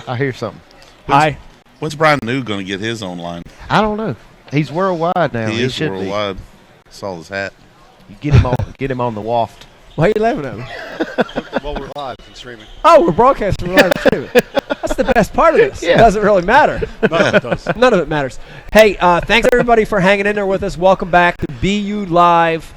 I hear something. Hi. When's Bryan New going to get his own line? I don't know. He's worldwide now. He is should worldwide. Saw his hat. Be. Get him on the waft. Why are you laughing at me? Well, we're live and streaming. Oh, we're broadcasting live streaming. That's the best part of this. Yeah. It doesn't really matter. None of it does. None of it matters. Hey, thanks everybody for hanging in there with us. Welcome back to BU Live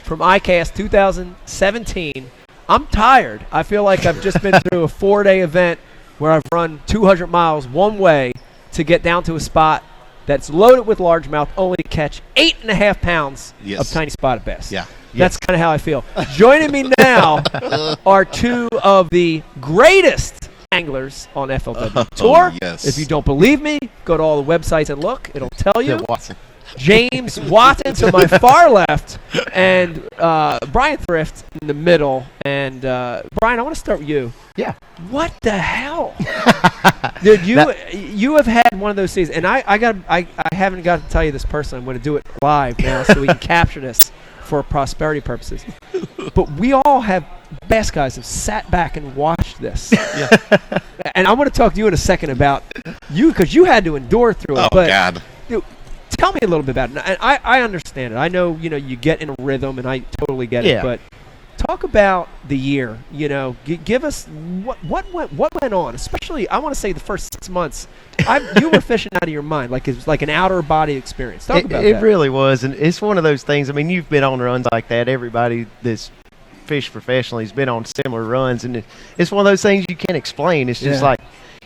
from iCast 2017. I'm tired. I feel like I've just been through a 4-day event where I've run 200 miles one way to get down to a spot that's loaded with largemouth, only to catch 8.5 pounds of tiny spotted bass. Yeah. That's kind of how I feel. Joining me now are two of the greatest anglers on FLW Tour. Yes. If you don't believe me, go to all the websites and look. It'll tell you. Watson. James Watson to my far left, and Bryan Thrift in the middle. And Bryan, I want to start with you. Yeah. What the hell, dude? You have had one of those seasons, and I haven't got to tell you this personally. I'm going to do it live now so we can capture this for prosperity purposes. But we all have bass guys have sat back and watched this. Yeah. And I want to talk to you in a second about you because you had to endure through it. Oh, but, God. Dude, tell me a little bit about it. And I understand it. I know, you get in a rhythm, and I totally get it. But talk about the year. Give us what went on. Especially, I want to say the first 6 months. You were fishing out of your mind, like it was like an outer body experience. Talk about that. It really was, and it's one of those things. I mean, you've been on runs like that. Everybody that's fished professionally has been on similar runs, and it's one of those things you can't explain. It's just like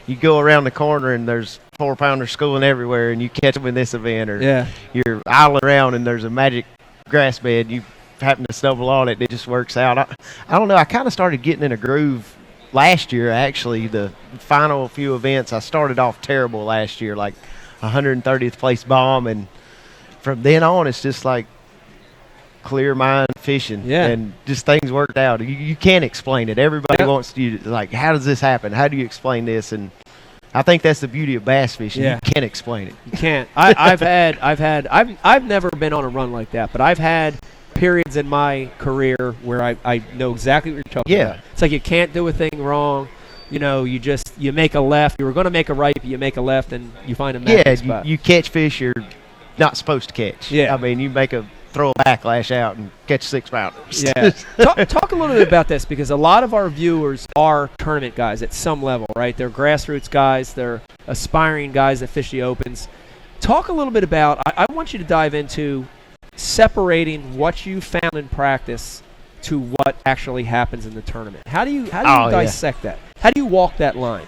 you go around the corner and there's 4-pounders schooling everywhere, and you catch them in this event, or you're idling around and there's a magic grass bed. You happen to stumble on it, and it just works out. I don't know. I kind of started getting in a groove last year, actually. The final few events, I started off terrible last year, like 130th place bomb, and from then on, it's just like clear mind fishing, and just things worked out. You can't explain it. Everybody wants you to, like, how does this happen? How do you explain this? And I think that's the beauty of bass fishing. You can't explain it. You can't. I've never been on a run like that, but I've had periods in my career where I know exactly what you're talking about. It's like you can't do a thing wrong. You make a left. You were going to make a right, but you make a left, and you find a magic spot. You catch fish you're not supposed to catch. Yeah. I mean, you throw a backlash out and catch 6-pounders. Yeah. Talk a little bit about this, because a lot of our viewers are tournament guys at some level, right? They're grassroots guys. They're aspiring guys that fish the opens. Talk a little bit about, I want you to dive into separating what you found in practice to what actually happens in the tournament. How do you dissect that? How do you walk that line?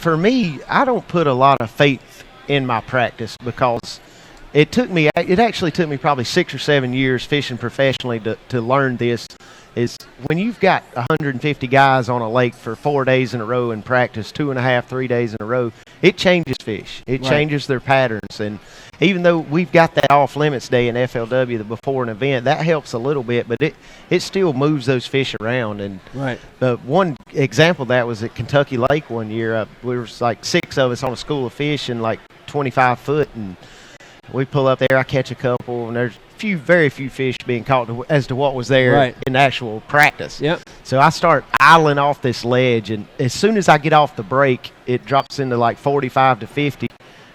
For me, I don't put a lot of faith in my practice, because it actually took me probably 6 or 7 years fishing professionally to learn this. Is when you've got 150 guys on a lake for 4 days in a row in practice, 2.5, 3 days in a row, it changes fish. It changes their patterns. And even though we've got that off-limits day in FLW before an event, that helps a little bit, but it still moves those fish around. And one example of that was at Kentucky Lake one year. We were like 6 of us on a school of fish and like 25 foot, and we pull up there, I catch a couple, and there's very few fish being caught as to what was there in actual practice. Yep. So I start idling off this ledge, and as soon as I get off the break, it drops into like 45 to 50,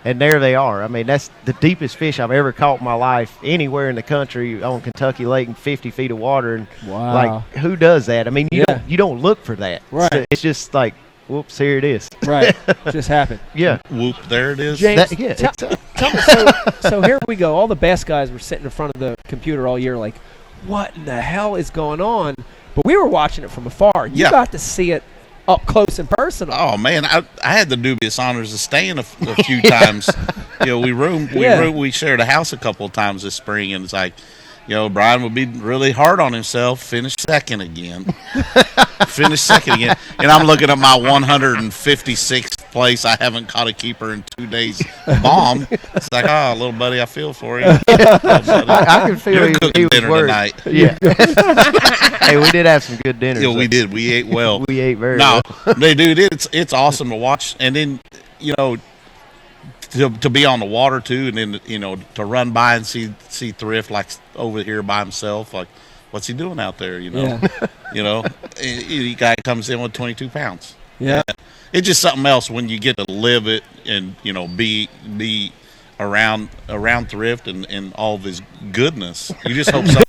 and there they are. I mean, that's the deepest fish I've ever caught in my life anywhere in the country on Kentucky Lake in 50 feet of water. And like, who does that? I mean, you don't look for that. Right. So it's just like, whoops, here it is. Right. Just happened. Yeah. Whoop, there it is. James, tell me, so here we go. All the bass guys were sitting in front of the computer all year like, what in the hell is going on? But we were watching it from afar. You got to see it up close and personal. Oh, man, I had the dubious honors of staying a few times. We shared a house a couple of times this spring, and it's like, Bryan would be really hard on himself, finish second again. And I'm looking at my 156th place. I haven't caught a keeper in 2 days. Bomb. It's like, little buddy, I feel for you. I can feel You're cooking dinner tonight. Yeah. Hey, we did have some good dinners. Yeah, we did. We ate well. We ate very well. Dude, it's awesome to watch. And then, to be on the water too, and then to run by and see Thrift like over here by himself, like, what's he doing out there? A guy comes in with 22 pounds. Yeah. it's just something else when you get to live it and be around Thrift and all of his goodness. You just hope something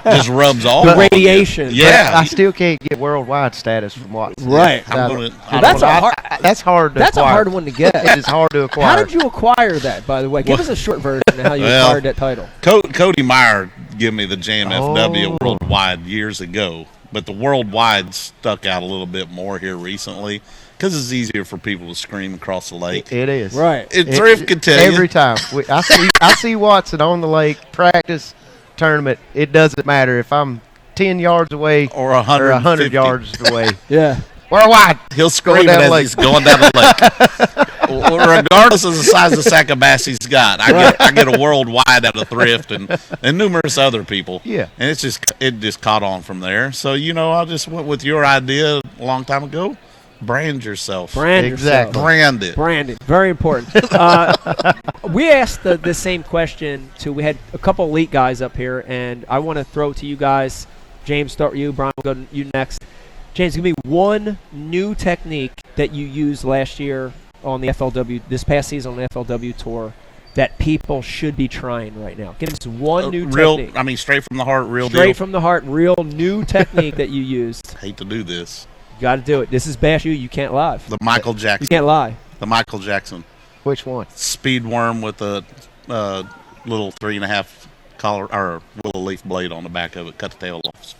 just rubs off. The radiation. Yeah, I still can't get worldwide status from Watson. Right. That's hard. That's a hard one to get. It is hard to acquire. How did you acquire that, by the way? Give us a short version of how you acquired that title. Cody Meyer gave me the JMFW worldwide years ago, but the worldwide stuck out a little bit more here recently because it's easier for people to scream across the lake. It is. Right. Thrift can tell every you. time. I see Watson on the lake, practice, tournament. It doesn't matter if I'm 10 yards away or 100 yards away. Yeah. Worldwide. He'll scream it as he's going down the lake. Regardless of the size of the sack of bass he's got, I get a worldwide out of Thrift and numerous other people. Yeah. And it just caught on from there. So, I just went with your idea a long time ago. Brand yourself. Exactly. Brand it. Branded. Very important. We asked the same question we had a couple elite guys up here, and I want to throw it to you guys. James, start with you. Brian, we'll go to you next. James, give me one new technique that you used last year on the FLW, this past season on the FLW tour, that people should be trying right now. Give us one new technique. I mean, straight from the heart, real deal. Straight from the heart, real new technique that you used. Hate to do this. You got to do it. This is Bash U. You can't lie. The Michael Jackson. You can't lie. The Michael Jackson. Which one? Speed worm with a little 3.5 collar or willow leaf blade on the back of it. Cut the tail off.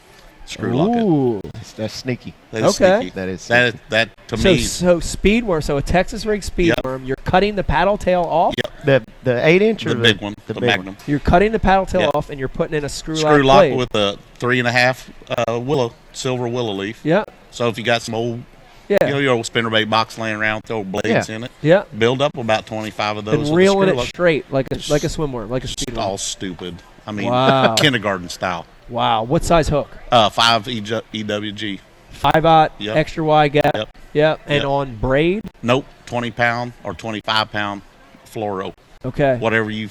Screw lock it. Ooh. That's sneaky. That is Okay. sneaky. That is sneaky. That to me. So speed worm, so a Texas rig speed worm, you're cutting the paddle tail off. Yep. The 8-inch or The big one. The big Magnum. You're cutting the paddle tail Yep. off, and you're putting in a screw Lock blade. with a 3.5 silver willow leaf. Yeah. So if you got some old, Yeah. your old spinnerbait box laying around, throw blades in it. Yeah. Build up about 25 of those. And with a reeling screw it lock. straight like a swim worm, like a speed worm. All stupid. I mean, Wow. kindergarten style. Wow. What size hook? 5 EWG. 5/0, Yep. extra wide gap. Yep. Yep. And Yep. on braid? Nope, 20-pound or 25-pound fluoro. Okay. Whatever you.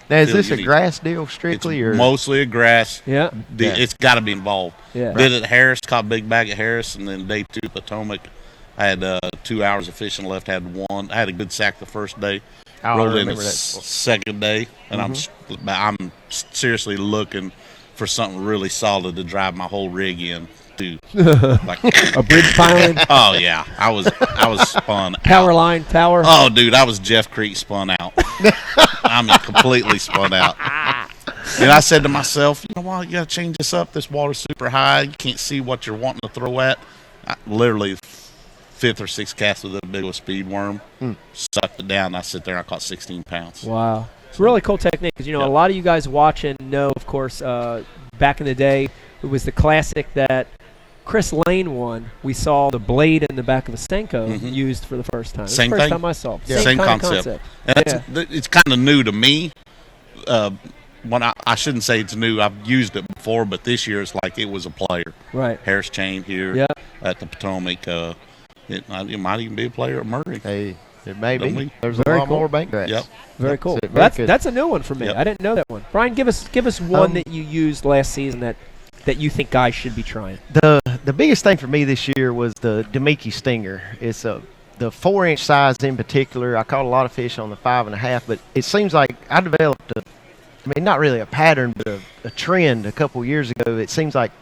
Now, is feel this you a need. grass deal It's strictly, or mostly a grass. Yeah. It's got to be involved. Yeah. Did it at Harris, caught a big bag at Harris, and then day 2 Potomac. I had 2 hours of fishing left. Had one. I had a good sack the first day. I Rolled in the remember that. second day, and I'm seriously looking for something really solid to drive my whole rig in. Dude, like A bridge piling, oh yeah, I was spun power out. line, tower. Oh, dude, I was Jeff Creek spun out. I mean, completely spun out. And I said to myself, you know what, you got to change this up. This water's super high. You can't see what you're wanting to throw at. I literally 5th or 6th cast with a big old speed worm. Sucked it down. And I sit there and I caught 16 pounds. Wow. It's a really cool technique because, a lot of you guys watching know, of course, back in the day, it was the classic that Chris Lane won. We saw the blade in the back of a Senko used for the first time. Same the first thing. time I saw it. Yeah. Same kind of concept. And it's kind of new to me. When I shouldn't say it's new. I've used it before, but this year it's like it was a player. Right. Harris chain here at the Potomac. It might even be a player at Murray. Hey, it may Don't be. we? There's Very a lot cool. more bank rats. Yep. Very cool. So very good. That's a new one for me. Yep. I didn't know that one. Brian, give us one that you used last season that you think guys should be trying. The biggest thing for me this year was the Demiki Stinger. It's the 4-inch size in particular. I caught a lot of fish on the 5.5, but it seems like I developed not really a pattern, but a trend a couple years ago. It seems like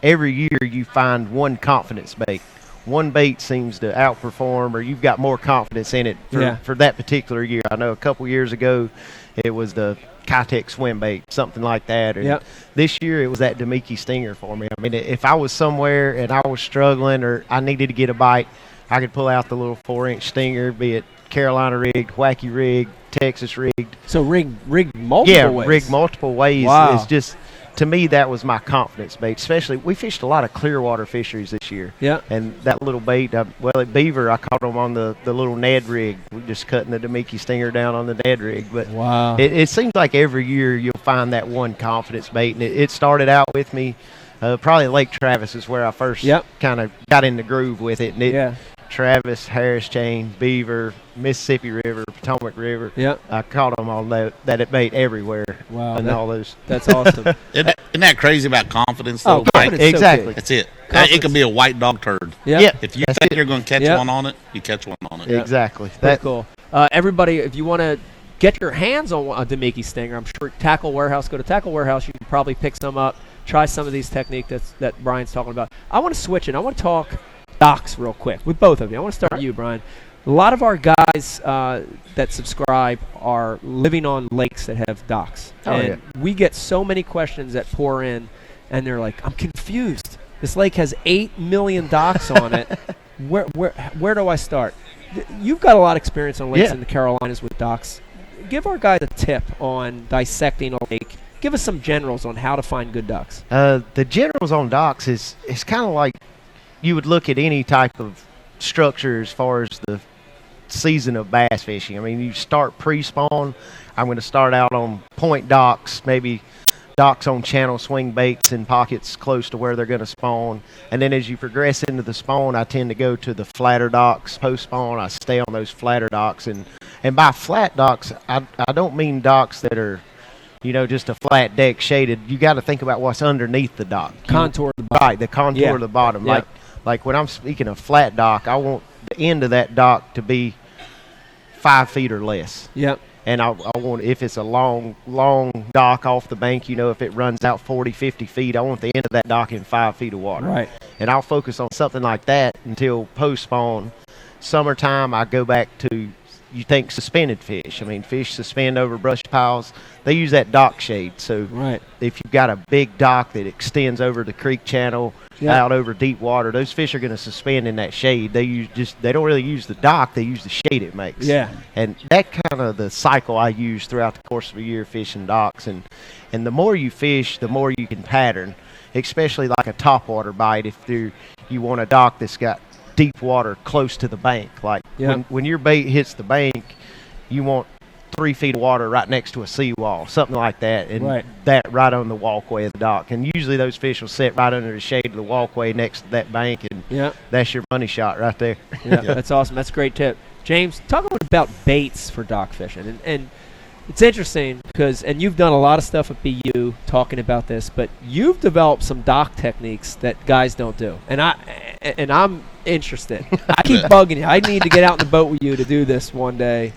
every year you find one confidence bait. One bait seems to outperform, or you've got more confidence in it for that particular year. I know a couple years ago it was the Kitech swim bait, something like that. And this year it was that Demiki Stinger for me. I mean, if I was somewhere and I was struggling or I needed to get a bite, I could pull out the little 4-inch Stinger, be it Carolina rigged, wacky rigged, Texas rigged. So rigged multiple ways. Rigged multiple ways. Wow. It's just, to me, that was my confidence bait. Especially, we fished a lot of clearwater fisheries this year. Yeah. And that little bait, at Beaver, I caught them on the little Ned rig. We just cutting the Demiki Stinger down on the Ned rig. But wow. It seems like every year you'll find that one confidence bait. And it started out with me, probably Lake Travis is where I first kind of got in the groove with it. And Travis, Harris Chain, Beaver, Mississippi River, Potomac River. Yeah. I caught them on that bait everywhere. Wow. And all those. That's awesome. Isn't that crazy about confidence, though? Oh, confidence. Exactly. That's it. Confidence. It could be a white dog turd. Yeah. If you think you're going to catch one on it, you catch one on it. Yeah. Exactly. That's cool. Everybody, if you want to get your hands on a Demiki Stinger, I'm sure Tackle Warehouse, go to Tackle Warehouse. You can probably pick some up. Try some of these techniques that Brian's talking about. I want to switch it. I want to talk docks real quick with both of you. I want to start with you, Brian. A lot of our guys that subscribe are living on lakes that have docks. And we get so many questions that pour in, and they're like, I'm confused. This lake has 8 million docks on it. Where do I start? You've got a lot of experience on lakes in the Carolinas with docks. Give our guys a tip on dissecting a lake. Give us some generals on how to find good ducks. The generals on docks is kind of like you would look at any type of structure as far as the season of bass fishing. I mean, you start pre-spawn. I'm going to start out on point docks, maybe docks on channel swing baits in pockets close to where they're going to spawn. And then as you progress into the spawn, I tend to go to the flatter docks post-spawn. I stay on those flatter docks. And by flat docks, I don't mean docks that are, just a flat deck shaded. You got to think about what's underneath the dock. Contour of the bottom. Right, the contour of the bottom. Yeah. Like when I'm speaking of flat dock, I want the end of that dock to be 5 feet or less. Yep. And I want, if it's a long dock off the bank, if it runs out 40, 50 feet, I want the end of that dock in 5 feet of water. Right. And I'll focus on something like that until post-spawn. Summertime, I go back to, suspended fish. I mean, fish suspend over brush piles. They use that dock shade. So if you've got a big dock that extends over the creek channel, out over deep water, those fish are going to suspend in that shade. They don't really use the dock, they use the shade it makes. Yeah. And that kind of the cycle I use throughout the course of a year fishing docks. And the more you fish, the more you can pattern, especially like a topwater bite. If you want a dock that's got deep water close to the bank, like when your bait hits the bank, you want 3 feet of water right next to a seawall, something like that, and that right on the walkway of the dock. And usually those fish will sit right under the shade of the walkway next to that bank, and that's your money shot right there. That's awesome. That's a great tip. James, talk about baits for dock fishing. And it's interesting because, and you've done a lot of stuff at BU talking about this, but you've developed some dock techniques that guys don't do. And I'm interested. I keep bugging you. I need to get out in the boat with you to do this one day.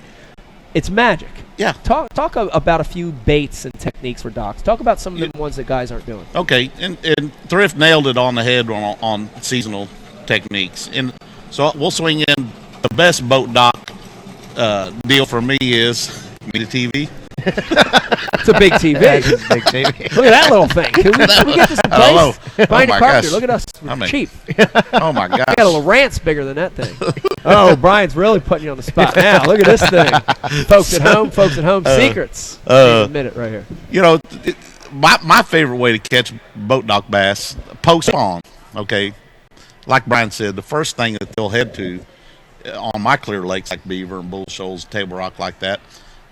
It's magic. Yeah. Talk about a few baits and techniques for docks. Talk about some of the ones that guys aren't doing. Okay, and Thrift nailed it on the head on seasonal techniques. And so we'll swing in the best boat dock deal for me is the TV. It's a big TV. It's a big TV. Look at that little thing. Can we get this in place? Brian my Carpenter, gosh. look at us. We're cheap. Oh, my gosh. I got a Lowrance bigger than that thing. Oh, Brian's really putting you on the spot now. Look at this thing. Folks at home, secrets. Admit it right here. My favorite way to catch boat dock bass, post-spawn, okay? Like Brian said, the first thing that they'll head to on my clear lakes like Beaver and Bull Shoals, Table Rock like that,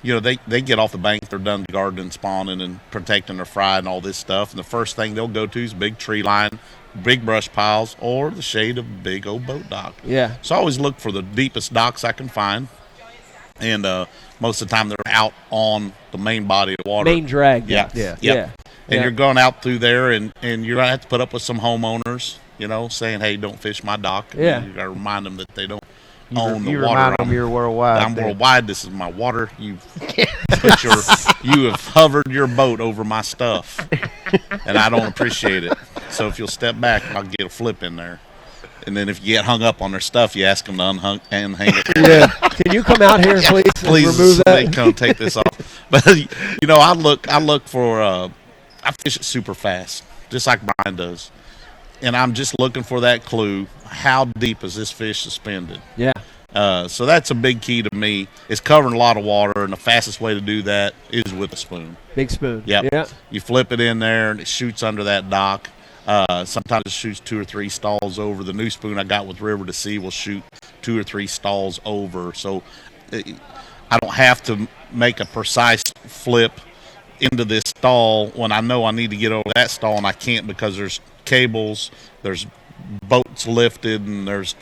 they get off the bank, they're done gardening, spawning, and protecting their fry and all this stuff. And the first thing they'll go to is big tree line, big brush piles, or the shade of a big old boat dock. Yeah. So I always look for the deepest docks I can find. And most of the time they're out on the main body of water. Main drag. Yeah. And you're going out through there, and you're going to have to put up with some homeowners, saying, hey, don't fish my dock. Yeah. You got to remind them that they don't You own the water. remind them you're worldwide. I'm worldwide. This is my water. You have hovered your boat over my stuff, and I don't appreciate it. So if you'll step back, I'll get a flip in there. And then if you get hung up on their stuff, you ask them to unhang it. Yeah. Can you come out here, please? Please, remove that. they come take this off. But I look for. I fish it super fast, just like Brian does, and I'm just looking for that clue. How deep is this fish suspended? Yeah. So that's a big key to me. It's covering a lot of water, and the fastest way to do that is with a spoon. Big spoon. Yep. Yeah. You flip it in there, and it shoots under that dock. Sometimes it shoots 2 or 3 stalls over. The new spoon I got with River to Sea will shoot 2 or 3 stalls over. So I don't have to make a precise flip into this stall when I know I need to get over that stall, and I can't because there's cables, there's boats lifted, and there's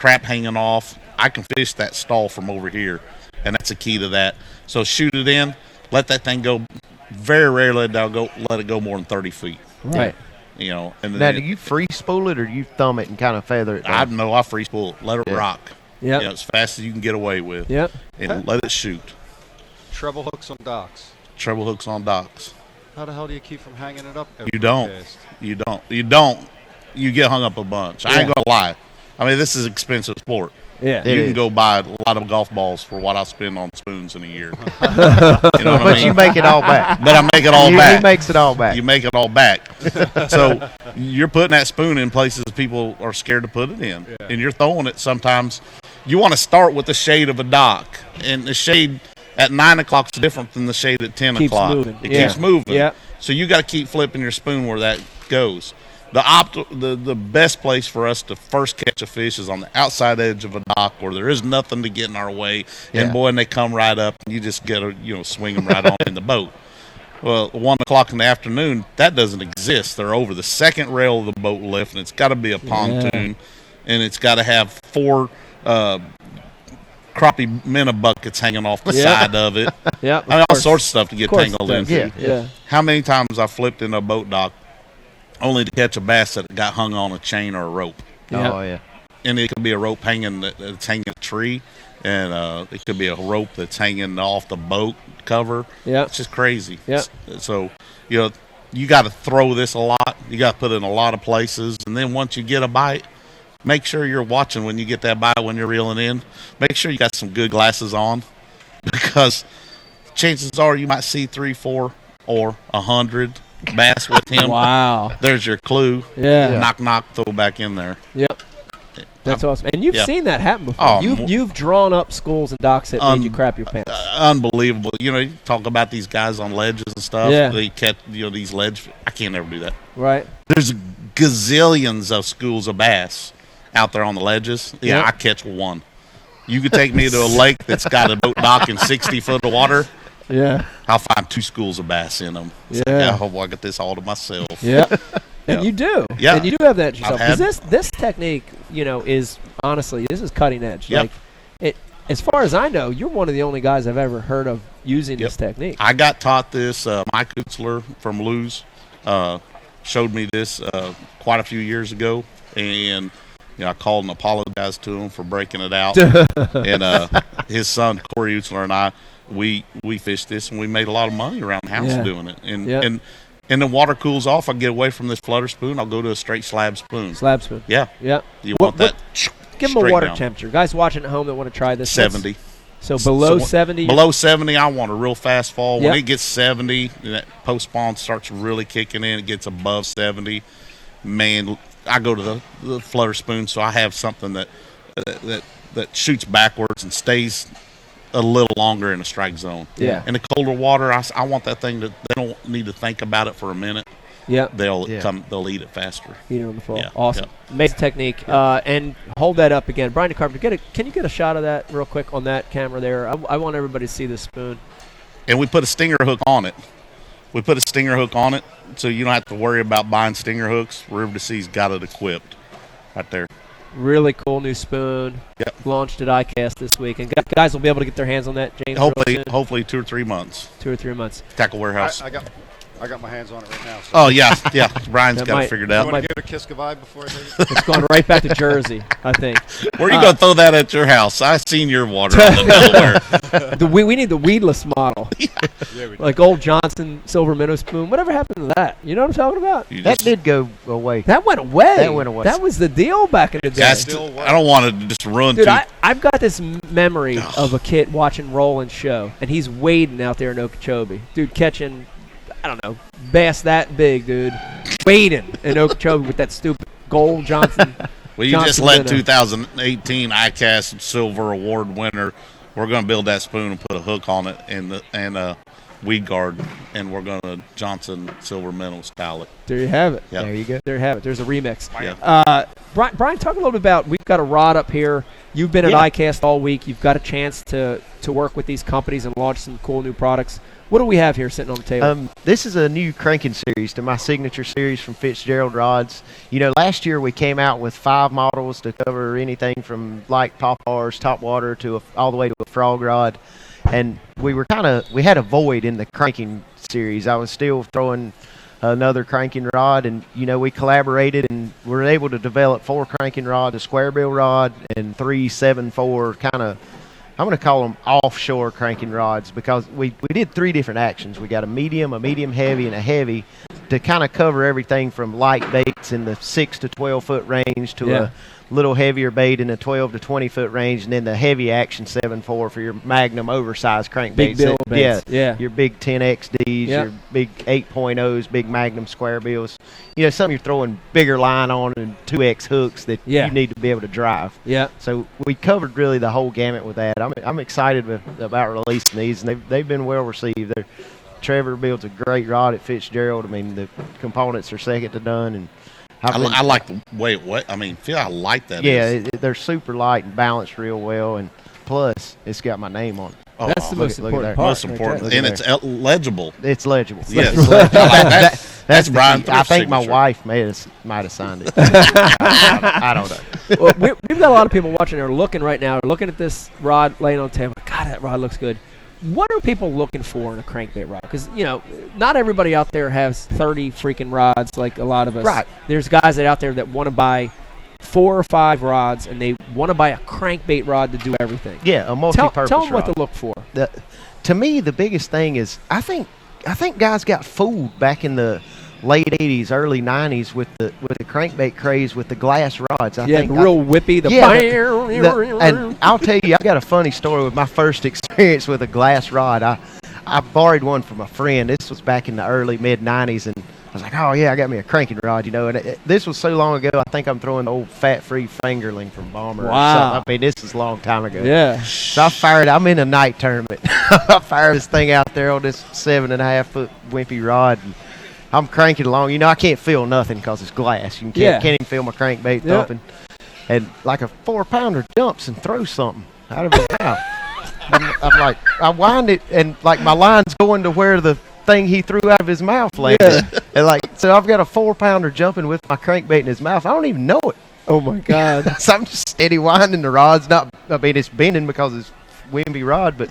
crap hanging off. I can fish that stall from over here, and that's the key to that. So shoot it in, let that thing go. Very rarely let it go more than 30 feet. Right. You know. And Now, then do you free spool it or do you thumb it and kind of feather it down? I free spool it, let it rock. Yeah. You know, as fast as you can get away with. Yep. And let it shoot. Treble hooks on docks. Treble hooks on docks. How the hell do you keep from hanging it up? You don't. You don't. You get hung up a bunch. I ain't gonna lie. I mean, this is expensive sport. Yeah. You can go buy a lot of golf balls for what I spend on spoons in a year. You know what I But mean? you make it all back. But I make it all back. He makes it all back. You make it all back. So you're putting that spoon in places people are scared to put it in. Yeah. And you're throwing it sometimes. You want to start with the shade of a dock. And the shade at 9 o'clock is different than the shade at 10 Keeps o'clock. moving. It Yeah. keeps moving. Yeah. So you got to keep flipping your spoon where that goes. The best place for us to first catch a fish is on the outside edge of a dock where there is nothing to get in our way. Yeah. And boy, and they come right up, and you just get to swing them right on in the boat. Well, 1 o'clock in the afternoon, that doesn't exist. They're over the second rail of the boat lift, and it's got to be a pontoon, and it's got to have 4 crappie minnow buckets hanging off the side of it. Yep. I mean, all sorts of stuff to get tangled into. Yeah. Yeah. How many times I flipped in a boat dock only to catch a bass that got hung on a chain or a rope? Yeah. Oh, yeah. And it could be a rope that's hanging a tree, and it could be a rope that's hanging off the boat cover. Yeah. It's just crazy. Yeah. So, you got to throw this a lot. You got to put it in a lot of places. And then once you get a bite, make sure you're watching when you get that bite when you're reeling in. Make sure you got some good glasses on, because chances are you might see 3, 4, or 100 bass with him. Wow. There's your clue. Yeah. Knock, knock, throw back in there. Yep. That's awesome. And you've seen that happen before. Oh, You've drawn up schools and docks that made you crap your pants. Unbelievable. You talk about these guys on ledges and stuff. Yeah. They catch, these ledge. I can't ever do that. Right. There's gazillions of schools of bass out there on the ledges. Yeah, Yep. I catch one. You could take me to a lake that's got a boat dock and 60 foot of water. Yeah. I'll find 2 schools of bass in them. It's Yeah. like, I hope I get this all to myself. Yeah. And Yeah. you do. Yeah. And you do have that yourself. I've Because this technique, is honestly, this is cutting edge. Yep. Like, as far as I know, you're one of the only guys I've ever heard of using this technique. I got taught this. Mike Utzler from Lou's showed me this quite a few years ago, and I called and apologized to him for breaking it out. And his son Corey Utzler and I, we fished this, and we made a lot of money around the house doing it. And the water cools off. I get away from this flutter spoon. I'll go to a straight slab spoon. Slab spoon. Yeah. Yeah. You want that? Give them a straight water down. temperature. Guys watching at home that want to try this. 70. So below So 70. Below 70, I want a real fast fall. When Yep. it gets 70, and that post spawn starts really kicking in. It gets above 70. Man, I go to the flutter spoon, so I have something that shoots backwards and stays a little longer in the strike zone. Yeah. In the colder water, I want that thing that they don't need to think about it for a minute. Yeah. They'll eat it faster. Eat it on the fall. Yeah. Awesome. Amazing technique. And hold that up again. Bryan Carpenter, can you get a shot of that real quick on that camera there? I want everybody to see this spoon. And we put a stinger hook on it. So you don't have to worry about buying stinger hooks. River to Sea's got it equipped right there. Really cool new spoon. Yep. Launched at iCast this week. And guys will be able to get their hands on that, James. real soon. Hopefully 2 or 3 months. 2 or 3 months. Tackle Warehouse. I got my hands on it right now. So. Oh, yeah. Brian's That got might- it figured You out. want to give it a kiss goodbye before I take it? It's going right back to Jersey, I think. Where are you going to throw that at your house? I seen your water on the Delaware. We need the weedless model. Yeah, we do. Like old Johnson silver minnow spoon. Whatever happened to that? You know what I'm talking about? You That just- did go away. That went away. That went away. That was the deal back in the day. That's- Still works. I don't want to just run Dude, too. I've got this memory of a kid watching Roland's show, and he's wading out there in Okeechobee. Dude, catching, I don't know, bass that big, dude. Wading in Okeechobee with that stupid gold Johnson. Well, you Johnson just let minnow. 2018 iCast Silver Award winner. We're going to build that spoon and put a hook on it and a weed guard, and we're going to Johnson Silver Minnow style it. There you have it. Yep. There you go. There you have it. There's a remix. Yeah. Bryan, talk a little bit about, we've got a rod up here. You've been at iCast all week. You've got a chance to work with these companies and launch some cool new products. What do we have here sitting on the table? This is a new cranking series to my signature series from Fitzgerald Rods. You know, last year we came out with 5 models to cover anything from light poppars, top water, to all the way to a frog rod. And we had a void in the cranking series. I was still throwing another cranking rod, and you know, we collaborated and were able to develop 4 cranking rods, a square bill rod, and 3 7/4 kind of, I'm going to call them offshore cranking rods, because we did 3 different actions. We got a medium heavy, and a heavy to kind of cover everything from light baits in the 6 to 12 foot range to a little heavier bait in the 12 to 20 foot range, and then the heavy action 7/4 for your magnum oversized crankbaits. Big bill baits. Yeah. Your big 10XDs, your big 8.0s, big magnum square bills. You know, something you're throwing bigger line on and 2X hooks that you need to be able to drive. Yeah. So we covered really the whole gamut with that. I'm excited about releasing these, and they've been well received. Trevor builds a great rod at Fitzgerald. I mean, the components are second to none, and I like the way I like that. Yeah, they're super light and balanced real well, and plus it's got my name on it. Oh, that's the most important part. Most important, and it's legible. It's legible. Yes, that's Bryan. I think my wife might have signed it. I don't know. Well, we've got a lot of people watching or looking right now, looking at this rod laying on the table. God, that rod looks good. What are people looking for in a crankbait rod? Because, you know, not everybody out there has 30 freaking rods like a lot of us. Right. There's guys out there that want to buy 4 or 5 rods, and they want to buy a crankbait rod to do everything. Yeah, a multi-purpose Tell them rod. what to look for. To me, the biggest thing is I think guys got fooled back in the late 80s, early 90s with the crankbait craze with the glass rods. I think the real whippy. And I'll tell you, I got a funny story with my first experience with a glass rod. I borrowed one from a friend. This was back in the early mid-90s, and I was like, oh yeah, I got me a cranking rod, you know. And this was so long ago. I think I'm throwing the old fat-free fingerling from Bomber. Or something. I mean, this is a long time ago. Yeah. So I'm in a night tournament. I fired this thing out there on this 7.5 foot wimpy rod. And I'm cranking along. You know, I can't feel nothing because it's glass. You can't even feel my crankbait thumping. And like a 4-pounder jumps and throws something out of his mouth. I'm like, I wind it, and like my line's going to where the thing he threw out of his mouth landed. And like, so I've got a 4-pounder jumping with my crankbait in his mouth. I don't even know it. Oh my God. So I'm just steady winding the rod's it's bending because it's wimpy rod,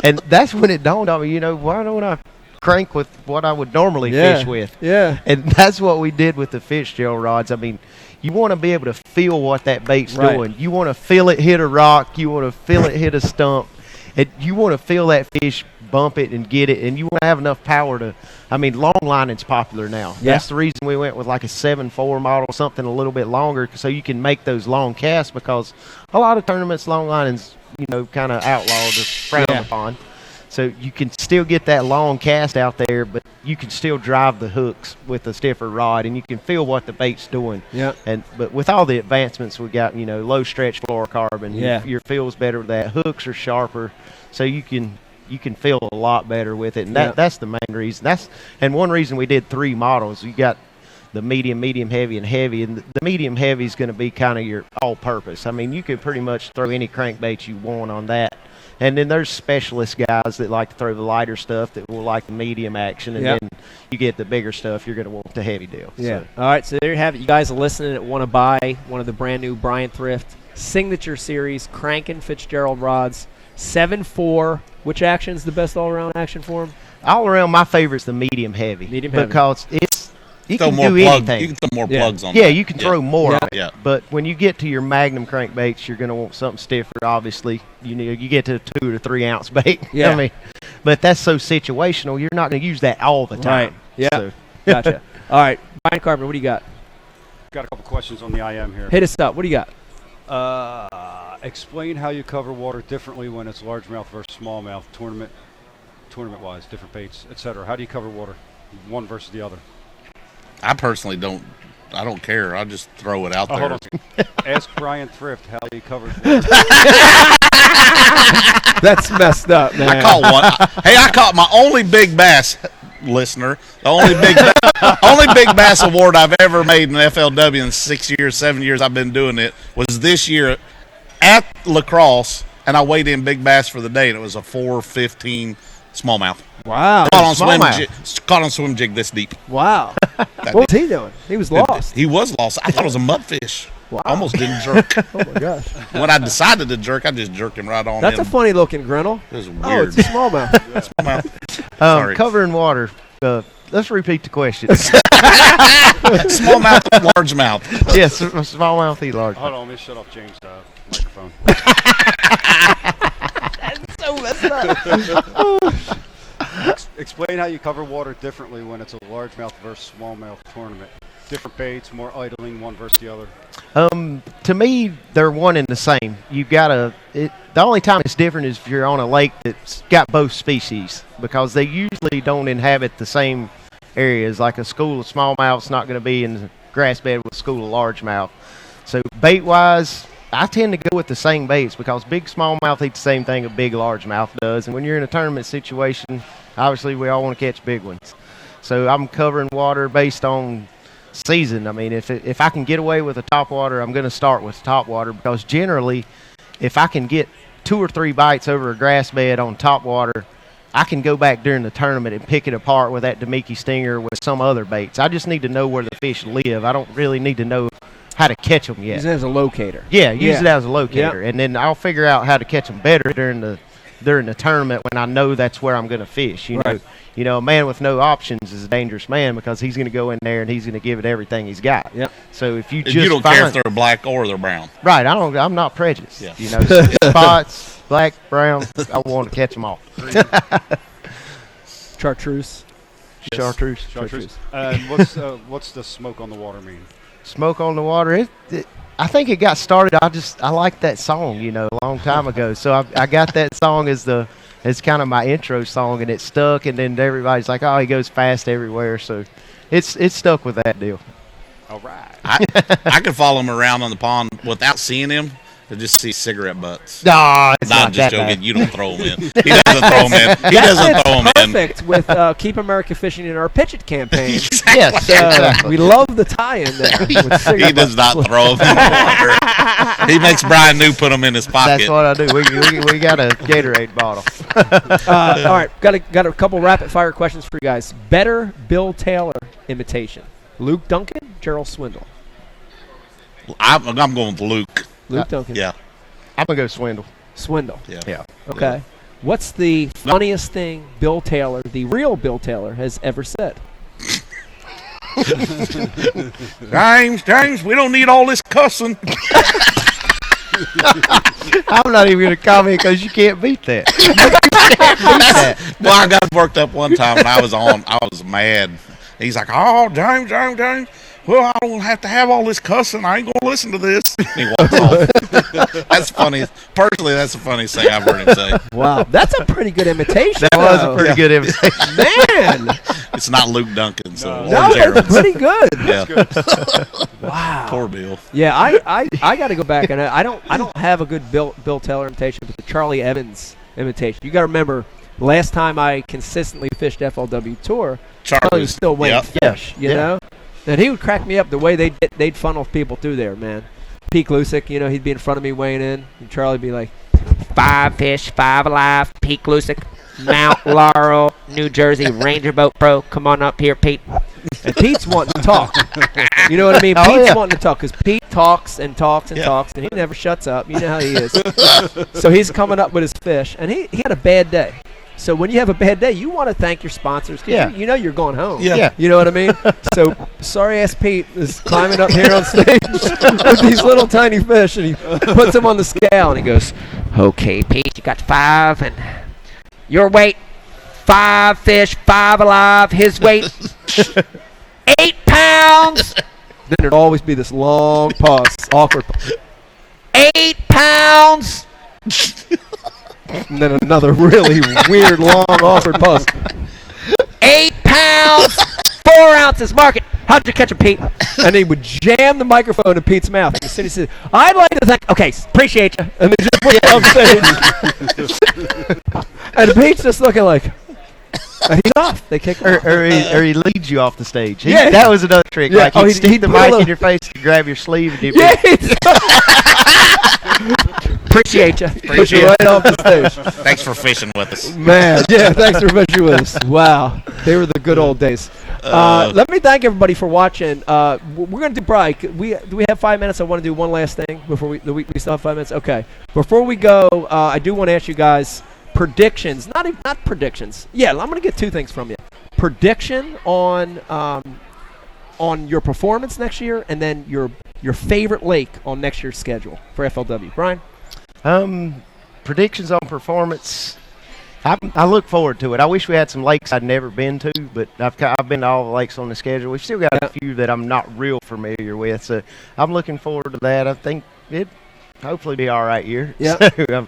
and that's when it dawned on me, you know, why don't I crank with what I would normally fish with? Yeah. And that's what we did with the Fitzgerald rods. I mean, you want to be able to feel what that bait's doing. You want to feel it hit a rock. You want to feel it hit a stump. You want to feel that fish bump it and get it, and you want to have enough power to, I mean, long lining's popular now. Yeah. That's the reason we went with like a 7/4 model, something a little bit longer, so you can make those long casts, because a lot of tournaments, long lining's, you know, kind of outlawed or frowned upon. So you can still get that long cast out there, but you can still drive the hooks with a stiffer rod, and you can feel what the bait's doing. Yeah. But with all the advancements we got, you know, low stretch fluorocarbon, your feel's better with that. Hooks are sharper, so you can feel a lot better with it, and that's the main reason. And one reason we did 3 models. You got the medium, heavy, and heavy, and the medium heavy is going to be kind of your all-purpose. I mean, you could pretty much throw any crankbait you want on that. And then there's specialist guys that like to throw the lighter stuff that will like the medium action, and then you get the bigger stuff, you're going to want the heavy deal. Yeah. So. All right, so there you have it. You guys are listening that want to buy one of the brand new Bryan Thrift signature series cranking Fitzgerald rods, 7/4. Which action's the best all-around action for them? All around, my favorite's the medium heavy. Because you can do anything. You can throw more plugs on. Yeah, you can throw more. Yeah. But when you get to your magnum crankbaits, you're going to want something stiffer. Obviously, you get to a 2 to 3 ounce bait. Yeah. I mean, but that's so situational. You're not going to use that all the time. Right. Yeah. So. Gotcha. All right, Bryan Carpenter, what do you got? Got a couple questions on the IM here. Hit us up. What do you got? Explain how you cover water differently when it's largemouth versus smallmouth, tournament-wise, different baits, etc. How do you cover water, one versus the other? I personally don't. I don't care. I just throw it out there. Hold on. Ask Bryan Thrift how he covers water. That's messed up, man. I caught one. I caught my only big bass, listener. The only big bass award I've ever made in FLW in 7 years I've been doing it was this year at La Crosse, and I weighed in big bass for the day, and it was a 415 Smallmouth. Wow. Caught on swim jig this deep. Wow. What was he doing? He was lost. He was lost. I thought it was a mudfish. Wow. Almost didn't jerk. Oh my gosh. When I decided to jerk, I just jerked him right on. That's a funny looking grinnle. It was weird. Oh, it's a smallmouth. Smallmouth. Sorry. Covering water. Let's repeat the question. Smallmouth, largemouth. Yes, smallmouth, large. Hold on, let me shut off James' microphone. So messed up. Explain how you cover water differently when it's a largemouth versus smallmouth tournament. Different baits, more idling, one versus the other. To me, they're one and the same. The only time it's different is if you're on a lake that's got both species, because they usually don't inhabit the same areas. Like a school of smallmouth's not going to be in the grass bed with a school of largemouth. So bait-wise, I tend to go with the same baits because big smallmouth eat the same thing a big largemouth does. And when you're in a tournament situation, obviously we all want to catch big ones. So I'm covering water based on season. I mean, if I can get away with a topwater, I'm going to start with topwater, because generally, if I can get 2 or 3 bites over a grass bed on topwater, I can go back during the tournament and pick it apart with that Damiki stinger with some other baits. I just need to know where the fish live. I don't really need to know how to catch them yet. Use it as a locator. Yeah, use it as a locator, Yep. and then I'll figure out how to catch them better during the tournament when I know that's where I'm going to fish. You know, a man with no options is a dangerous man, because he's going to go in there and he's going to give it everything he's got. Yep. So if you And just you don't care if they're black or they're brown. right, I'm not prejudiced. Yeah. You know, spots, black, brown, I want to catch them all. Chartreuse. Chartreuse. And what's the smoke on the water mean? Smoke on the water. I think it got started. I liked that song, a long time ago. So I got that song as kind of my intro song, and it stuck. And then everybody's like, "Oh, he goes fast everywhere." So it's stuck with that deal. All right. I could follow him around on the pond without seeing him. To just see cigarette butts. No, it's Nah, not just that joking. bad. You don't throw them in. He doesn't throw them in. He doesn't throw them in. Perfect with Keep America Fishing in our Pitch It campaign. Yes, exactly. We love the tie-in there. With He cigarette does butts. not throw them in the water. He makes Bryan New put them in his pocket. That's what I do. We got a Gatorade bottle. All right, got a couple rapid fire questions for you guys. Better Bill Taylor imitation: Luke Duncan, Gerald Swindle. I'm going with Luke. Luke Duncan. Yeah. I'm gonna go Swindle. Swindle. Yeah. Okay. What's the funniest thing Bill Taylor, the real Bill Taylor, has ever said? James, we don't need all this cussing. I'm not even gonna comment because you can't beat that. Well, I got worked up one time when I was mad. He's like, "Oh, James. Well, I don't have to have all this cussing. I ain't gonna listen to this." He walks off. That's funny. Personally, that's the funniest thing I've heard him say. Wow, that's a pretty good imitation. That was a pretty good invitation. Man. It's not Luke Duncan, so No, or Gerald. that's pretty good. Yeah. Wow. Poor Bill. Yeah, I got to go back, and I don't have a good Bill Taylor imitation, but the Charlie Evans imitation. You got to remember, last time I consistently fished FLW Tour, Charlie was still winning fish. You know, and he would crack me up the way they'd funnel people through there, man. Pete Lusick, he'd be in front of me weighing in, and Charlie'd be like, 5 fish, 5 alive, Pete Lusick, Mount Laurel, New Jersey, Ranger Boat Pro. Come on up here, Pete. and Pete's wanting to talk. You know what I mean? Oh, Pete's yeah. wanting to talk because Pete talks and talks and talks, and he never shuts up. You know how he is. So he's coming up with his fish, and he had a bad day. So when you have a bad day, you want to thank your sponsors because you know you're going home. Yeah. You know what I mean? So sorry-ass Pete is climbing up here on stage with these little tiny fish, and he puts them on the scale, and he goes, Okay, Pete, you got 5, and your weight, 5 fish, 5 alive. His weight, 8 pounds. then there'd always be this long pause, awkward pause. 8 pounds. And then another really weird, long, awkward pause. 8 pounds, 4 ounces. Mark it. How'd you catch him, Pete? And he would jam the microphone in Pete's mouth. And as soon as he said, I'd like to thank, okay, appreciate you. And then just put it on stage. And Pete's just looking like, He's off. They kick him off. or he leads you off the stage. Yeah. That was another trick. Yeah. Like Oh, he'd he'd stick the put a mic little- in your face to grab your sleeve. And Yeah. Appreciate you. Push you right off the stage. Thanks for fishing with us. Man, yeah, thanks for being with us. Wow, they were the good old days. Let me thank everybody for watching. We're going to do, Bryan, do we have 5 minutes? I want to do one last thing before we still have 5 minutes? Okay. Before we go, I do want to ask you guys predictions. Not predictions. Yeah, I'm going to get 2 things from you. Prediction on your performance next year, and then your favorite lake on next year's schedule for FLW. Bryan? Predictions on performance. I look forward to it. I wish we had some lakes I'd never been to, but I've been to all the lakes on the schedule. We've still got a few that I'm not real familiar with, so I'm looking forward to that. I think it hopefully be all right year. Yeah. So,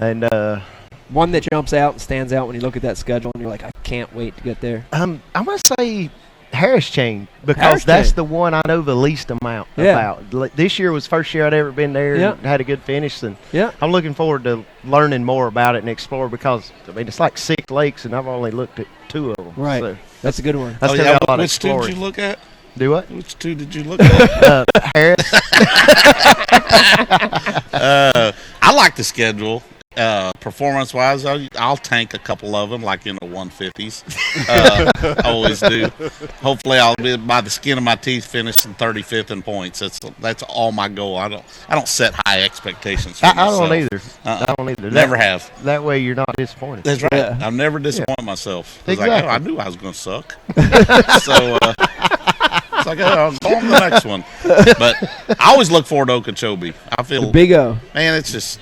and one that jumps out and stands out when you look at that schedule and you're like, I can't wait to get there. I'm gonna say Harris Chain because Harris that's Chain. the one I know the least amount Yeah. about. This year was first year I'd ever been there Yeah. and had a good finish, and Yeah. I'm looking forward to learning more about it and explore because I mean it's like 6 lakes and I've only looked at 2 of them. Right. So That's a good one. I still got a lot of Which 2 did exploring. you look at? Do what? Which 2 did you look at? Harris. I like the schedule. Performance-wise, I'll tank a couple of them, like in the 150s. I always do. Hopefully, I'll be by the skin of my teeth finishing 35th in points. That's all my goal. I don't set high expectations for I myself. don't either. I don't either. Never have. That way you're not disappointed. That's right. Yeah. I've never disappointed myself. It's Exactly. like, I knew I was going to suck. So it's like, I'll go on to the next one. But I always look forward to Okeechobee. I feel, The Big O. man, it's just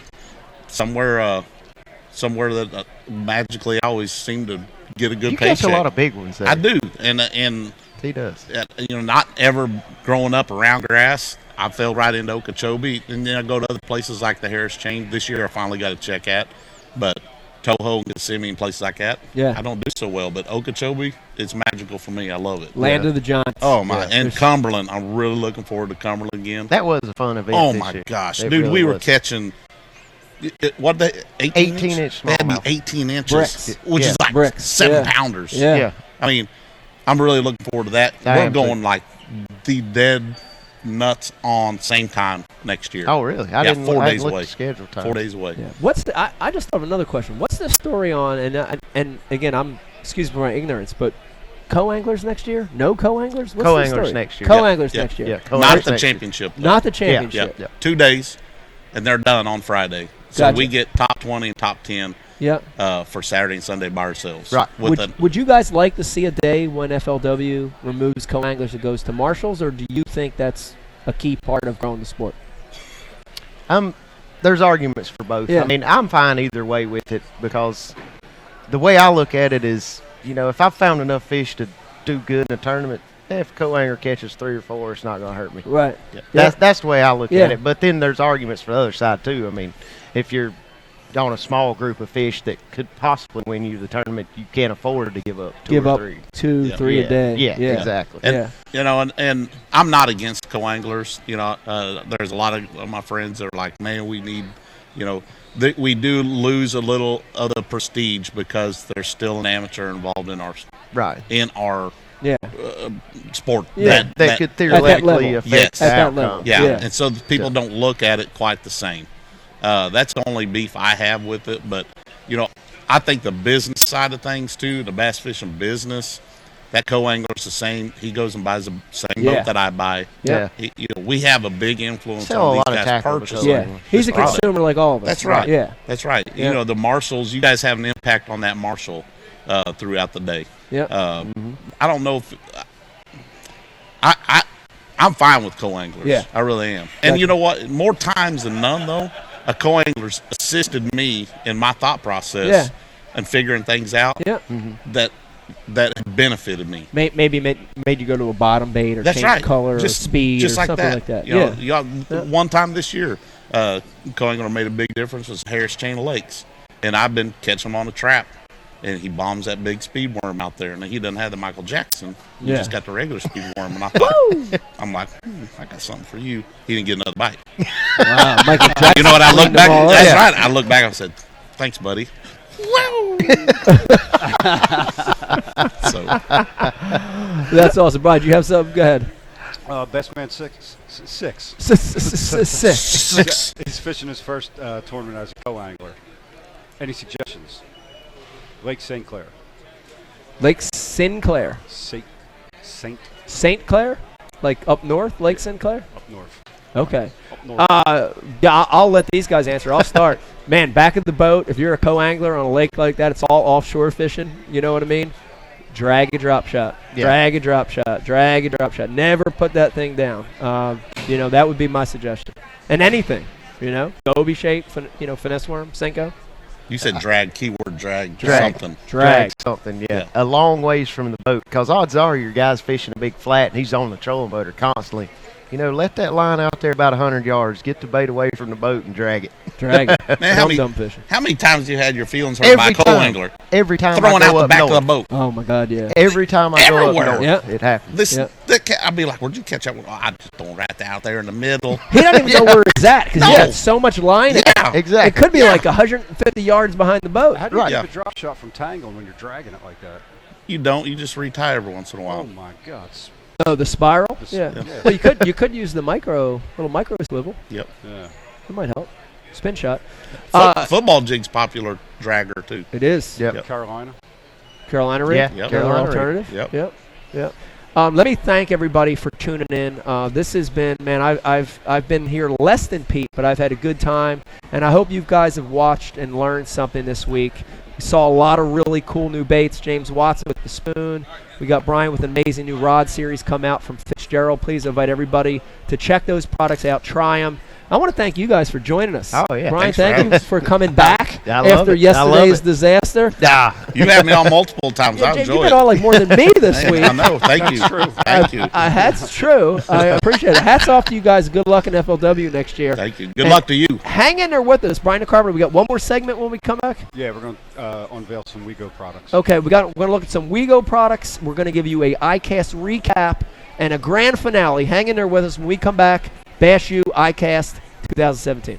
somewhere that magically I always seem to get a good You paycheck. catch a lot of big ones there. I do, and He does. not ever growing up around grass, I fell right into Okeechobee, and then I go to other places like the Harris Chain. This year I finally got a check at, but Toho and Kissimmee and places like that, Yeah. I don't do so well. But Okeechobee, it's magical for me. I love it. Land of the Giants. Oh my! Yeah. And Cumberland, I'm really looking forward to Cumberland again. That was a fun event. Oh this my year. gosh, It dude, really we were was. catching. What they 18 inch They had me smallmouth. 18 inches, Bricks. which Yeah. is like Bricks. 7 Yeah. pounders. Yeah. Yeah. I mean, I'm really looking forward to that. I We're am too. going like the dead nuts on same time next year. Oh really? I Yeah, didn't 4 I days didn't look away. at the schedule time. 4 days away. Yeah. I just thought of another question. What's the story on, and again, excuse me for my ignorance, but co-anglers next year? No co-anglers? What's the Co-anglers story? next year. Co-anglers Yeah. next year. Yeah. Not co-anglers the next year. championship. though. Not the Yeah, championship. Yeah. 2 days, and they're done on Friday. So Gotcha. we get top 20 and top 10 Yeah. for Saturday and Sunday by ourselves. Right. Would you guys like to see a day when FLW removes co-anglers and goes to marshals, or do you think that's a key part of growing the sport? There's arguments for both. Yeah. I mean, I'm fine either way with it because the way I look at it is, if I've found enough fish to do good in a tournament, if a co-angler catches 3 or 4, it's not going to hurt me. Right. Yeah. That's the way I look Yeah. at it. But then there's arguments for the other side too. I mean, if you're on a small group of fish that could possibly win you the tournament, you can't afford to give up 2 Give or up 3. 2, Yeah. 3 a day. Yeah, exactly. And, Yeah. and I'm not against co-anglers. There's a lot of my friends that are like, man, we need, we do lose a little of the prestige because there's still an amateur involved in our Right. Yeah. sport. Yeah. That could level. theoretically affect Yes. the At that outcome. level. Yeah, Yeah. and so the people don't look at it quite the same. That's the only beef I have with it. But, I think the business side of things, too, the bass fishing business, that co-angler's the same. He goes and buys the same Yeah. boat that I buy. Yeah. We have a big influence Sell a on lot these of guys tackle purchasing. Yeah. He's a That's right. consumer like all of us. That's right. Yeah. That's right. Yeah. The marshals, you guys have an impact on that marshal throughout the day. Yeah. I don't know if I'm fine with co-anglers. Yeah. I really am. And Gotcha. you know what? More times than none, though, a co-angler's assisted me in my thought process Yeah. and figuring things out Yeah. that benefited me. Maybe made you go to a bottom bait or That's change right. color or speed or like something that. like that. Yeah. One time this year, co-angler made a big difference was Harris Chain of Lakes, and I've been catching him on a trap, and he bombs that big speed worm out there, and he doesn't have the Michael Jackson. He Yeah. just got the regular speed worm, and I thought, I'm like, I got something for you. He didn't get another bite. Wow. Michael Jackson. You know what? I look cleaned back. them all up. That's Yeah. right. I look back and said, "Thanks, buddy." So That's awesome. Brian, do you have something? Go ahead. Best man six. Six. He's fishing his first tournament as a co-angler. Any suggestions? Lake St. Clair. Lake Sinclair. St. Clair? Like up north, Lake Sinclair? Up north. Okay. Up north. Yeah, I'll let these guys answer. I'll start. Man, back of the boat, if you're a co-angler on a lake like that, it's all offshore fishing. You know what I mean? Drag a drop shot. Yeah. Drag a drop shot. Drag a drop shot. Never put that thing down. That would be my suggestion. And anything, goby shape, finesse worm, Senko. you said drag, keyword drag, Drag. something. Drag. something, yeah. Yeah. A long ways from the boat. Because odds are your guy's fishing a big flat and he's on the trolling motor constantly. Let that line out there about 100 yards. Get the bait away from the boat and drag it. Drag it. Man, how Dumb fishing. many times have you had your feelings hurt by a co-angler? Every time Throwing I out go the up back north. of the boat. Oh, my God, yeah. Every time I go Everywhere. up north, Yeah. it happens. I'd be like, where'd you catch that one? Oh, I just throwing right out there in the middle. He doesn't even know where it's at because No. he got so much line. Yeah. Exactly. It could be like 150 yards behind the boat. How do you Right. keep a drop shot from tangling when you're dragging it like that? You don't. You just retie every once in a Oh while. my God. Oh, the spiral? Yeah. Well, you could use the little micro swivel. Yep. Yeah. It might help. Spin shot. Football jig's popular dragger too. It is. Yep. Carolina. Carolina rig. Yeah, Yep. Carolina Carolina rig. alternative. Yep. Let me thank everybody for tuning in. This has been, man, I've been here less than Pete, but I've had a good time, and I hope you guys have watched and learned something this week. We saw a lot of really cool new baits. James Watson with the spoon. We got Bryan with an amazing new rod series come out from Fitzgerald. Please invite everybody to check those products out. Try them. I want to thank you guys for joining us. Oh, yeah. Bryan, Thanks for thank having you for coming back I love after it. I love yesterday's it. disaster. You had me on multiple times. I James, enjoy you've it. been on like more than me this Man, week. I know. Thank you. Thank you. That's true. I appreciate it. Hats off to you guys. Good luck in FLW next year. Thank you. Good luck to you. Hang in there with us, Bryan DeCarver. We got one more segment when we come back. Yeah, we're going to unveil some WeGo products. Okay, we're going to look at some WeGo products. We're going to give you a iCast recap and a grand finale. Hang in there with us when we come back. Bash You iCast 2017.